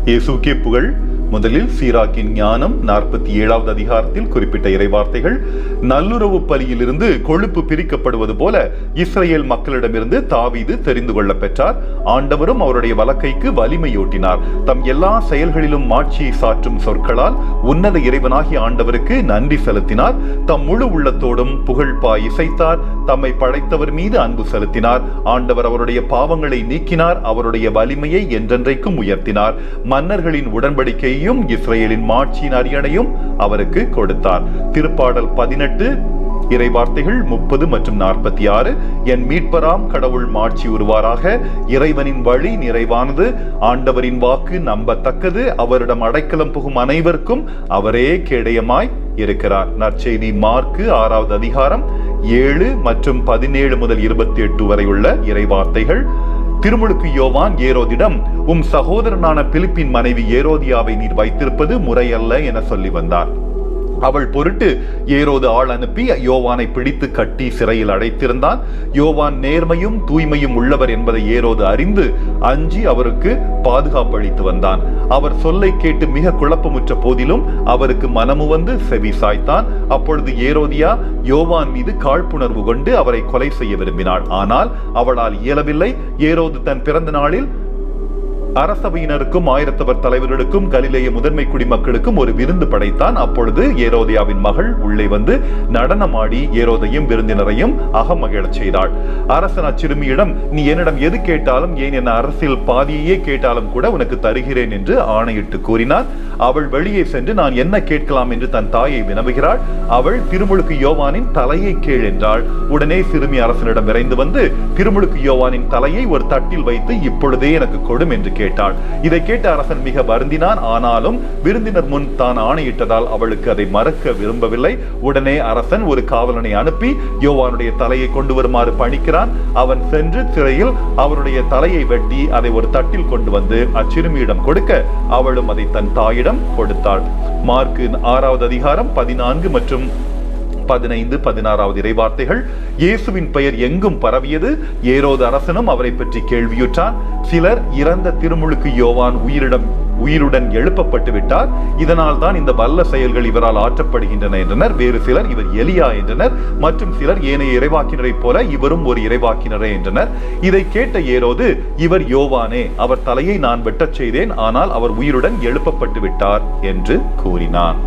இயேசுவுக்கே புகழ். முதலில் சீராக்கின் ஞானம் 47வது அதிகாரத்தில் குறிப்பிட்ட இறைவார்த்தைகள். நல்லுறவு பலியிலிருந்து கொழுப்பு பிரிக்கப்படுவது போல இஸ்ரேல் மக்களிடமிருந்து தாவீது தெரிந்து கொள்ள பெற்றார். ஆண்டவரும் அவருடைய வலக்கைக்கு வலிமையூட்டினார். தம் எல்லா செயல்களிலும் மாட்சியை சாற்றும் சொற்களால் உன்னத இறைவனாகிய ஆண்டவருக்கு நன்றி செலுத்தினார். தம் முழு உள்ளத்தோடும் புகழ்பாய் இசைத்தார். தம்மை படைத்தவர் மீது அன்பு செலுத்தினார். ஆண்டவர் அவருடைய பாவங்களை நீக்கினார். அவருடைய வலிமையை என்றென்றைக்கும் உயர்த்தினார். மன்னர்களின் உடன்படிக்கை இஸ்ரேலின் மாட்சியின் அரியணையும் அவருக்கு கொடுத்தார். திருப்பாடல் 18 இறைவார்த்தைகள் 30 மற்றும் 46. என் மீட்பராம் கடவுள் மாட்சி உருவாராக. இறைவனின் வழி நிறைவானது. ஆண்டவரின் வாக்கு நம்பத்தக்கது. அவரிடம் அடைக்கலம் புகும் அனைவருக்கும் அவரே கேடயமாய் இருக்கிறார். நற்செய்தி மார்க்கு 6வது அதிகாரம் 7 மற்றும் 17 முதல் 28 வரை உள்ள இறைவார்த்தைகள். திருமுழுக்கு யோவான் ஏரோதிடம், உம் சகோதரனான பிலிப்பின் மனைவி ஏரோதியாவை நீர் வைத்திருப்பது முறையல்ல என சொல்லி வந்தார். அவள் பொருட்டு ஏரோது ஆள் அனுப்பி யோவானை பிடித்து கட்டி சிறையில் அடைத்திருந்தான். யோவான் நேர்மையும் தூய்மையும் உள்ளவர் என்பதை ஏரோது அறிந்து அஞ்சி அவருக்கு பாதுகாப்பு அளித்து வந்தான். அவர் சொல்லை கேட்டு மிக குழப்பமுற்ற போதிலும் அவருக்கு மனமு வந்து செவி சாய்த்தான். அப்பொழுது ஏரோதியா யோவான் மீது காழ்ப்புணர்வு கொண்டு அவரை கொலை செய்ய விரும்பினாள். ஆனால் அவளால் இயலவில்லை. ஏரோது தன் பிறந்த நாளில் அரசவையினருக்கும் ஆயிரத்தவர் தலைவர்களுக்கும் கலிலேய முதன்மை குடிமக்களுக்கும் ஒரு விருந்து படைத்தான். அப்பொழுது ஏரோதியாவின் மகள் உள்ளே வந்து நடனமாடி ஏரோதையும் விருந்தினரையும் அகமகிழச் செய்தாள். அரசன் அச்சிறுமியிடம், நீ என்னிடம் எது கேட்டாலும், ஏன் என் அரசில் பாதியையே கேட்டாலும் கூட உனக்கு தருகிறேன் என்று ஆணையிட்டு கூறினார். அவள் வெளியே சென்று நான் என்ன கேட்கலாம் என்று தன் தாயை வினவுகிறாள். அவள் திருமுழுக்கு யோவானின் தலையை கேள் என்றாள். உடனே சிறுமி அரசனிடம் விரைந்து வந்து திருமுழுக்கு யோவானின் தலையை ஒரு தட்டில் வைத்து இப்பொழுதே எனக்கு கொடும் என்று கேட்டாள். இதை கேட்ட அரசன் மிக வருந்தினான். ஆனாலும் விருந்தினர் முன் தான் ஆணையிட்டதால் அவளுக்கு அதை மறக்க விரும்பவில்லை. உடனே அரசன் ஒரு காவலனை அனுப்பி யோவானுடைய தலையை கொண்டு வருமாறு பணிக்கிறான். அவன் சென்று சிறையில் அவருடைய தலையை வெட்டி அதை ஒரு தட்டில் கொண்டு வந்து அச்சிறுமியிடம் கொடுக்க அவளும் அதை தன் தாயிடம் கொடுத்தாள். மார்க்கு 6வது அதிகாரம் 14 மற்றும் 15, 16வது இறைவார்த்தைகள். இயேசுவின் பெயர் எங்கும் பரவியது. ஏரோது அரசனும் அவரை பற்றி கேள்வியுற்றான். சிலர் இறந்த திருமுழுக்கு யோவான் உயிருடன் எழுப்பப்பட்டு விட்டார், இதனால் தான் இந்த வல்ல செயல்கள் இவரால் ஆற்றப்படுகின்றன என்றனர். வேறு சிலர் இவர் எலியா என்றனர். மற்றும் சிலர் ஏனைய இறைவாக்கினரை போல இவரும் ஒரு இறைவாக்கினரே என்றனர். இதை கேட்ட ஏரோது, இவர் யோவானே, அவர் தலையை நான் வெட்டச் செய்தேன், ஆனால் அவர் உயிருடன் எழுப்பப்பட்டு விட்டார் என்று கூறினான்.